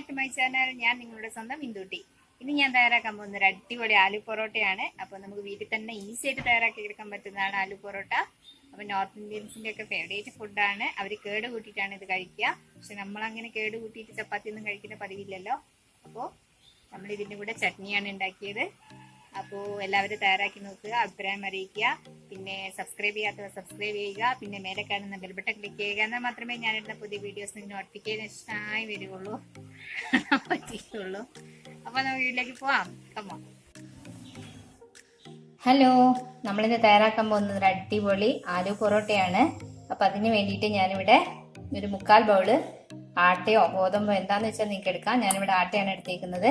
Back to my channel. ഞാൻ നിങ്ങളുടെ സ്വന്തം ഇന്ദുട്ടി. ഇനി ഞാൻ തയ്യാറാക്കാൻ പോകുന്ന ഒരു അടിപൊളി ആലു പൊറോട്ടയാണ്. അപ്പോൾ നമുക്ക് വീട്ടിൽ തന്നെ ഈസി ആയിട്ട് തയ്യാറാക്കി എടുക്കാൻ പറ്റുന്നതാണ് ആലു പൊറോട്ട. അപ്പോൾ നോർത്ത് ഇന്ത്യൻസിൻ്റെ ഒക്കെ ഫേവറേറ്റ് ഫുഡാണ്. അവർ കേട് കൂട്ടിയിട്ടാണ് ഇത് കഴിക്കുക. പക്ഷെ നമ്മളങ്ങനെ കേട് കൂട്ടിയിട്ട് ചപ്പാത്തി ഒന്നും കഴിക്കുന്ന പതിവില്ലല്ലോ. അപ്പോൾ നമ്മൾ ഇതിൻ്റെ കൂടെ ചട്നിയാണ് ഉണ്ടാക്കിയത്. അപ്പോൾ എല്ലാവരും തയ്യാറാക്കി നോക്കുക, അഭിപ്രായം അറിയിക്കുക. പിന്നെ സബ്സ്ക്രൈബ് ചെയ്യാത്തവർ സബ്സ്ക്രൈബ് ചെയ്യുക. പിന്നെ മേലെ കാണുന്ന ബെൽ ബട്ടൺ ക്ലിക്ക് ചെയ്യുക. എന്നാൽ മാത്രമേ ഞാനിടുന്ന പുതിയ വീഡിയോസ് നിങ്ങൾക്ക് നോട്ടിഫിക്കേഷനായി വരികയുള്ളൂ പറ്റിയുള്ളൂ. അപ്പോൾ നമുക്ക് വീട്ടിലേക്ക് പോവാം. കമ്മോ. ഹലോ, നമ്മളിന്ന് തയ്യാറാക്കാൻ പോകുന്നത് ഒരു അടിപൊളി ആലു പൊറോട്ടയാണ്. അപ്പം അതിന് വേണ്ടിയിട്ട് ഞാനിവിടെ ഒരു 1/4 ബൗള് ആട്ടയോ ഗോതമ്പോ എന്താന്ന് വെച്ചാൽ നിങ്ങൾക്ക് എടുക്കാം. ഞാനിവിടെ ആട്ടയാണ് എടുത്തേക്കുന്നത്.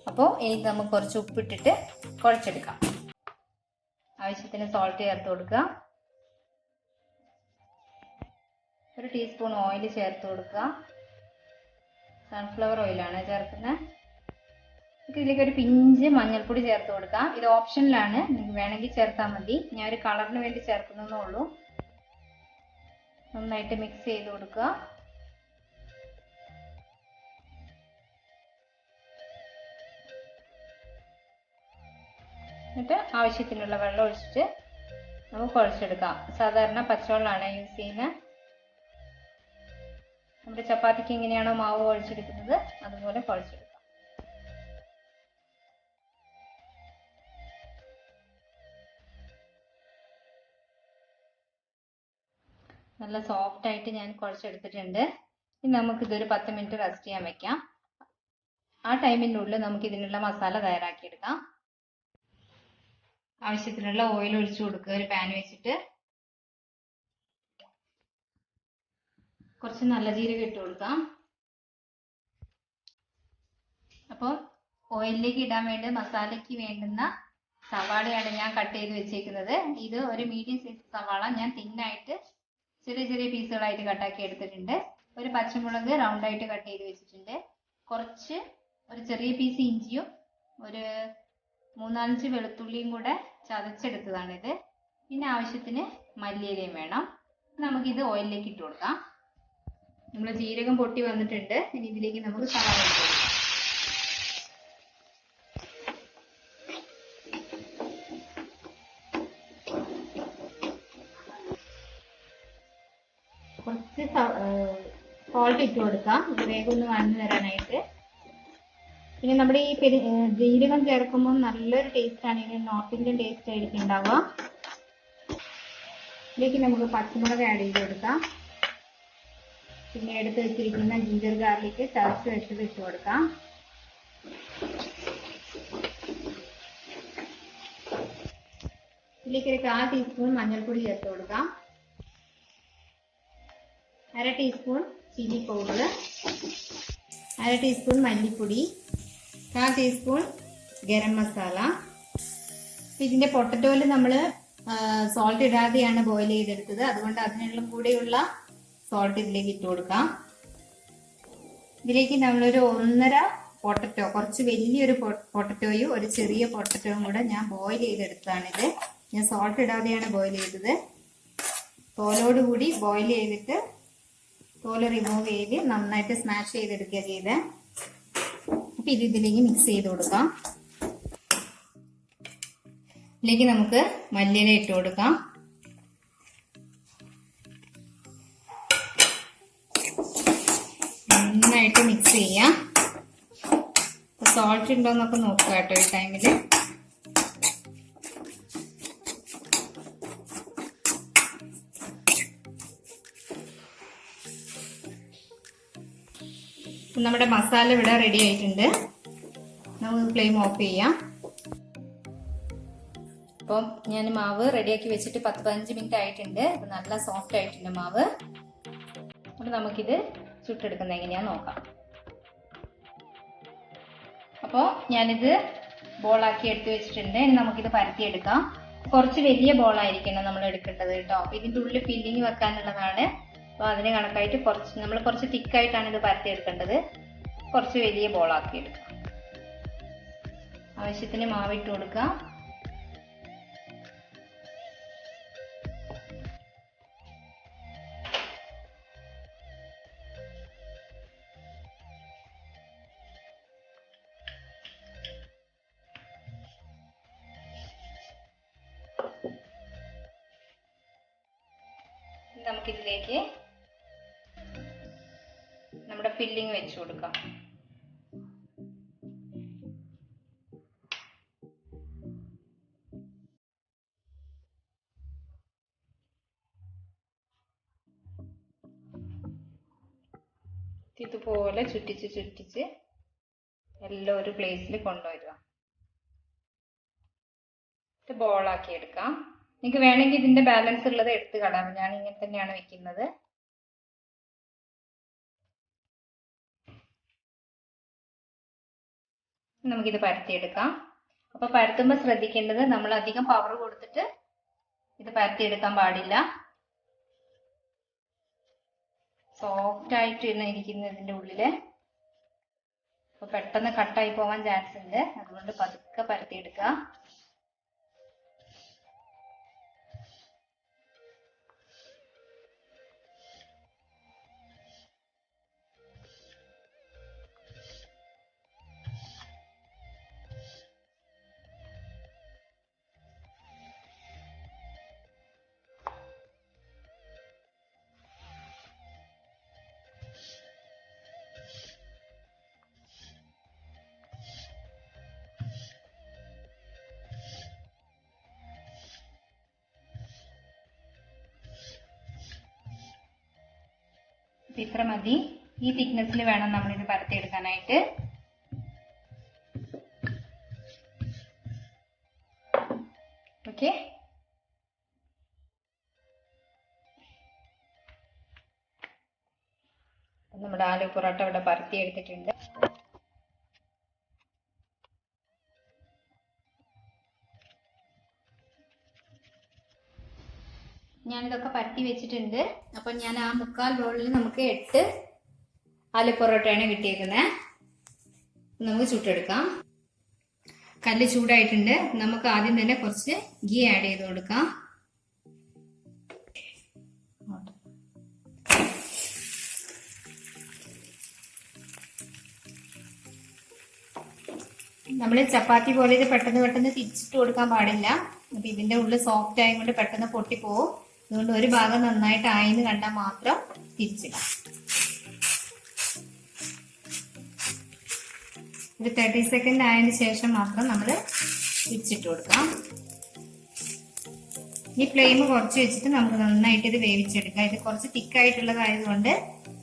അപ്പോൾ ഇനി നമുക്ക് കുറച്ച് ഉപ്പിട്ടിട്ട് കുഴച്ചെടുക്കാം. ആവശ്യത്തിന് സോൾട്ട് ചേർത്ത് കൊടുക്കുക. 1 ടീസ്പൂൺ ഓയിൽ ചേർത്ത് കൊടുക്കുക. സൺഫ്ലവർ ഓയിലാണ് ചേർക്കുന്നത്. ഇതിലേക്ക് ഒരു പിഞ്ച് മഞ്ഞൾപ്പൊടി ചേർത്ത് കൊടുക്കാം. ഇത് ഓപ്ഷനിലാണ്, നിങ്ങൾക്ക് വേണമെങ്കിൽ ചേർത്താൽ മതി. ഞാൻ ഒരു കളറിന് വേണ്ടി ചേർക്കുന്നതേ ഉള്ളൂ. നന്നായിട്ട് മിക്സ് ചെയ്ത് കൊടുക്കുക. എന്നിട്ട് ആവശ്യത്തിനുള്ള വെള്ളം ഒഴിച്ചിട്ട് നമുക്ക് കുഴച്ചെടുക്കാം. സാധാരണ പച്ചവെള്ളമാണ് യൂസ് ചെയ്യുന്നത്. നമ്മുടെ ചപ്പാത്തിക്ക് എങ്ങനെയാണോ മാവ് കുഴച്ചെടുക്കുന്നത് അതുപോലെ കുഴച്ചെടുക്കാം. നല്ല സോഫ്റ്റ് ആയിട്ട് ഞാൻ കുഴച്ചെടുത്തിട്ടുണ്ട്. ഇനി നമുക്കിതൊരു 10 മിനിറ്റ് റെസ്റ്റ് ചെയ്യാൻ വെക്കാം. ആ ടൈമിനുള്ളിൽ നമുക്ക് ഇതിനുള്ള മസാല തയ്യാറാക്കിയെടുക്കാം. ആവശ്യത്തിനുള്ള ഓയിൽ ഒഴിച്ചു കൊടുക്കുക. ഒരു പാൻ വെച്ചിട്ട് കുറച്ച് നല്ല ജീരകം ഇട്ട് കൊടുക്കാം. അപ്പോൾ ഓയിലിലേക്ക് ഇടാൻ വേണ്ടി മസാലയ്ക്ക് വേണ്ടുന്ന സവാളയാണ് ഞാൻ കട്ട് ചെയ്ത് വെച്ചേക്കുന്നത്. ഇത് ഒരു മീഡിയം സൈസ് സവാള ഞാൻ തിന്നായിട്ട് ചെറിയ ചെറിയ പീസുകളായിട്ട് കട്ടാക്കി എടുത്തിട്ടുണ്ട്. ഒരു പച്ചമുളക് റൗണ്ടായിട്ട് കട്ട് ചെയ്ത് വെച്ചിട്ടുണ്ട്. ഒരു ചെറിയ പീസ് ഇഞ്ചിയും ഒരു 3-4 വെളുത്തുള്ളിയും കൂടെ ചതച്ചെടുത്തതാണിത്. പിന്നെ ആവശ്യത്തിന് മല്ലിയിലയും വേണം. നമുക്കിത് ഓയിലിലേക്ക് ഇട്ട് കൊടുക്കാം. നമ്മൾ ജീരകം പൊട്ടി വന്നിട്ടുണ്ട്. ഇനി ഇതിലേക്ക് നമുക്ക് സവാള ഇട്ട് കൊടുക്കാം. കുറച്ച് സോൾട്ട് ഇട്ട് കൊടുക്കാം, വേഗം ഒന്ന് വഴന്നു വരാനായിട്ട്. പിന്നെ നമ്മുടെ ഈ ജീരകം ചേർക്കുമ്പോൾ നല്ലൊരു ടേസ്റ്റാണ്. ഇതിന് നോർത്ത് ഇന്ത്യൻ ടേസ്റ്റ് ആയിരിക്കും ഉണ്ടാവുക. ഇതിലേക്ക് നമുക്ക് പച്ചമുളക് ആഡ് ചെയ്ത് കൊടുക്കാം. പിന്നെ എടുത്ത് വെച്ചിരിക്കുന്ന ജിഞ്ചർ ഗാർലിക് ചതച്ച് വെച്ചത് ഇട്ട് കൊടുക്കാം. ഇതിലേക്ക് ഒരു 1/4 ടീസ്പൂൺ മഞ്ഞൾപ്പൊടി ചേർത്ത് കൊടുക്കാം. 1/2 ടീസ്പൂൺ ചില്ലി പൗഡർ, 1/2 ടീസ്പൂൺ മല്ലിപ്പൊടി, 1/4 ടീസ്പൂൺ ഗരം മസാല. ഇതിൻ്റെ പൊട്ടറ്റോയിൽ നമ്മൾ സോൾട്ട് ഇടാതെയാണ് ബോയിൽ ചെയ്തെടുത്തത്. അതുകൊണ്ട് അതിനുള്ള കൂടെയുള്ള സോൾട്ട് ഇതിലേക്ക് ഇട്ട് കൊടുക്കാം. ഇതിലേക്ക് നമ്മളൊരു 1.5 പൊട്ടറ്റോ, കുറച്ച് വലിയൊരു പൊട്ടറ്റോയും ഒരു ചെറിയ പൊട്ടറ്റോയും കൂടെ ഞാൻ ബോയിൽ ചെയ്തെടുത്തതാണിത്. ഞാൻ സോൾട്ട് ഇടാതെയാണ് ബോയിൽ ചെയ്തത്. തോലോടുകൂടി ബോയിൽ ചെയ്തിട്ട് തോല് റിമൂവ് ചെയ്ത് നന്നായിട്ട് സ്മാഷ് ചെയ്തെടുക്കുക ചെയ്ത്. അപ്പം ഇതിലേക്ക് മിക്സ് ചെയ്ത് കൊടുക്കാം. ഇതിലേക്ക് നമുക്ക് മല്ലിയില ഇട്ട് കൊടുക്കാം. നന്നായിട്ട് മിക്സ് ചെയ്യാം. സോൾട്ട് ഉണ്ടോന്നൊക്കെ നോക്കുക കേട്ടോ ഈ ടൈമിൽ. നമ്മുടെ മസാല ഇവിടെ റെഡി ആയിട്ടുണ്ട്. നമുക്ക് ഫ്ലെയിം ഓഫ് ചെയ്യാം. അപ്പം ഞാൻ മാവ് റെഡിയാക്കി വെച്ചിട്ട് 10-15 മിനിറ്റ് ആയിട്ടുണ്ട്. ഇത് നല്ല സോഫ്റ്റ് ആയിട്ടുണ്ട് മാവ്. അപ്പം നമുക്കിത് ചുട്ടെടുക്കുന്നത് എങ്ങനെയാന്ന് നോക്കാം. അപ്പോൾ ഞാനിത് ബോളാക്കി എടുത്ത് വെച്ചിട്ടുണ്ട്. ഇനി നമുക്കിത് പരത്തിയെടുക്കാം. കുറച്ച് വലിയ ബോളായിരിക്കണം നമ്മൾ എടുക്കേണ്ടത് കേട്ടോ. അപ്പം ഇതിൻ്റെ ഉള്ളിൽ ഫില്ലിങ് വെക്കാനുള്ളതാണ്. അപ്പോൾ അതിന് കണക്കായിട്ട് നമ്മൾ കുറച്ച് തിക്കായിട്ടാണ് ഇത് പരത്തിയെടുക്കേണ്ടത്. കുറച്ച് വലിയ ബോളാക്കി എടുക്കാം. ആവശ്യത്തിന് മാവിട്ട് കൊടുക്കാം. നമുക്കിതിലേക്ക് നമ്മുടെ ഫില്ലിങ് വെച്ച് കൊടുക്കാം. ഇതുപോലെ ചുറ്റിച്ച് എല്ലാം ഒരു പ്ലേസിൽ കൊണ്ടുവരിക. ബോളാക്കി എടുക്കാം. നിങ്ങൾക്ക് വേണമെങ്കിൽ ഇതിന്റെ ബാലൻസ് ഉള്ളത് എടുത്ത് കളയാം. ഞാൻ ഇങ്ങനെ തന്നെയാണ് വെക്കുന്നത്. നമുക്കിത് പരത്തിയെടുക്കാം. അപ്പൊ പരത്തുമ്പോൾ ശ്രദ്ധിക്കേണ്ടത് നമ്മൾ അധികം പവർ കൊടുത്തിട്ട് ഇത് പരത്തിയെടുക്കാൻ പാടില്ല. സോഫ്റ്റ് ആയിട്ട് ഇരിക്കുന്നത് ഇതിന്റെ ഉള്ളില്. അപ്പൊ പെട്ടെന്ന് കട്ടായി പോവാൻ ചാൻസ് ഉണ്ട്. അതുകൊണ്ട് പതുക്കെ പരത്തിയെടുക്കുക. ഇത്ര മതി. ഈ തിക്നെസ്സിൽ വേണം നമ്മളിത് പരത്തിയെടുക്കാനായിട്ട്. ഓക്കെ, നമ്മുടെ ആലു പൊറോട്ട ഇവിടെ പരത്തിയെടുത്തിട്ടുണ്ട്. ഞാനിതൊക്കെ പരത്തി വെച്ചിട്ടുണ്ട്. അപ്പൊ ഞാൻ ആ 3/4 റോളിൽ നമുക്ക് 8 ആലു പൊറോട്ടയാണ് കിട്ടിയേക്കുന്നത്. നമുക്ക് ചുട്ടെടുക്കാം. കല്ല് ചൂടായിട്ടുണ്ട്. നമുക്ക് ആദ്യം തന്നെ കുറച്ച് ഗീ ആഡ് ചെയ്ത് കൊടുക്കാം. നമ്മൾ ചപ്പാത്തി പോലെ ഇത് പെട്ടെന്ന് തിരിച്ചിട്ട് കൊടുക്കാൻ പാടില്ല. അപ്പൊ ഇതിന്റെ ഉള്ളിൽ സോഫ്റ്റ് ആയതുകൊണ്ട് പെട്ടെന്ന് പൊട്ടിപ്പോവും. അതുകൊണ്ട് ഒരു ഭാഗം നന്നായിട്ട് ആയിന്ന് കണ്ടാൽ മാത്രം തിരിച്ചിടാം. ഒരു 30 സെക്കൻഡ് ആയതിനു ശേഷം മാത്രം നമ്മൾ തിരിച്ചിട്ട് കൊടുക്കാം. ഈ ഫ്ലെയിം കുറച്ച് വെച്ചിട്ട് നമുക്ക് നന്നായിട്ട് ഇത് വേവിച്ചെടുക്കാം. ഇത് കുറച്ച് തിക്കായിട്ടുള്ളതായതുകൊണ്ട്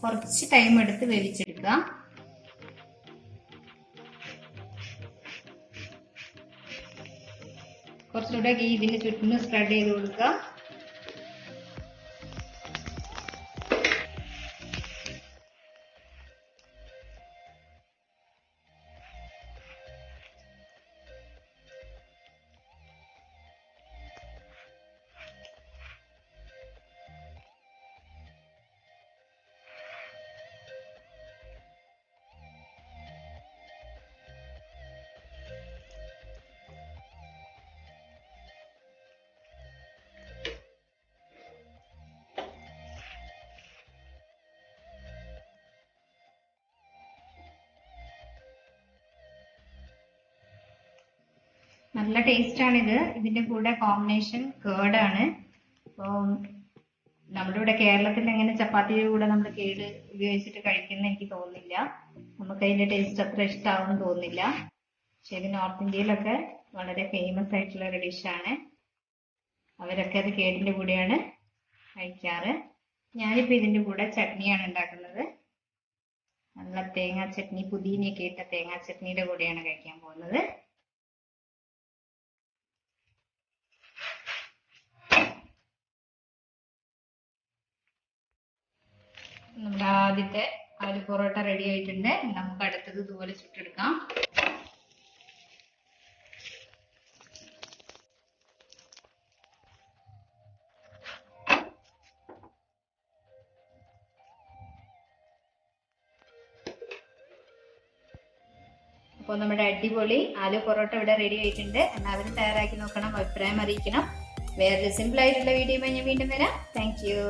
കുറച്ച് ടൈം എടുത്ത് വേവിച്ചെടുക്കാം. കുറച്ചുകൂടെ ഗീ ഇതിന് ചുറ്റിനും സ്പ്രെഡ് ചെയ്ത് കൊടുക്കുക. നല്ല ടേസ്റ്റ് ആണിത്. ഇതിന്റെ കൂടെ കോമ്പിനേഷൻ കേടാണ്. അപ്പോൾ നമ്മുടെ ഇവിടെ കേരളത്തിൽ എങ്ങനെ ചപ്പാത്തിയുടെ കൂടെ നമ്മൾ കേട് ഉപയോഗിച്ചിട്ട് കഴിക്കുന്ന എനിക്ക് തോന്നുന്നില്ല. നമുക്ക് അതിന്റെ ടേസ്റ്റ് അത്ര ഇഷ്ടമാവും തോന്നുന്നില്ല. പക്ഷെ ഇത് നോർത്ത് ഇന്ത്യയിലൊക്കെ വളരെ ഫേമസ് ആയിട്ടുള്ള ഒരു ഡിഷാണ്. അവരൊക്കെ അത് കേടിന്റെ കൂടെയാണ് കഴിക്കാറ്. ഞാനിപ്പോ ഇതിന്റെ കൂടെ ചട്നിയാണ് ഉണ്ടാക്കുന്നത്. നല്ല തേങ്ങാ ചട്നി, പുതിനയൊക്കെ ഇട്ട തേങ്ങാ ചട്നിയുടെ കൂടെയാണ് കഴിക്കാൻ പോകുന്നത്. നമ്മുടെ ആദ്യത്തെ ആലു പൊറോട്ട റെഡി ആയിട്ടുണ്ട്. നമുക്ക് അടുത്തത് ഇതുപോലെ ചുട്ടെടുക്കാം. അപ്പോൾ നമ്മുടെ അടിപൊളി ആലു പൊറോട്ട ഇവിടെ റെഡി ആയിട്ടുണ്ട്. എല്ലാവരും തയ്യാറാക്കി നോക്കണം, അഭിപ്രായം അറിയിക്കണം. വേറൊരു സിമ്പിൾ ആയിട്ടുള്ള വീഡിയോ ഞാൻ വീണ്ടും വരാം. Thank you.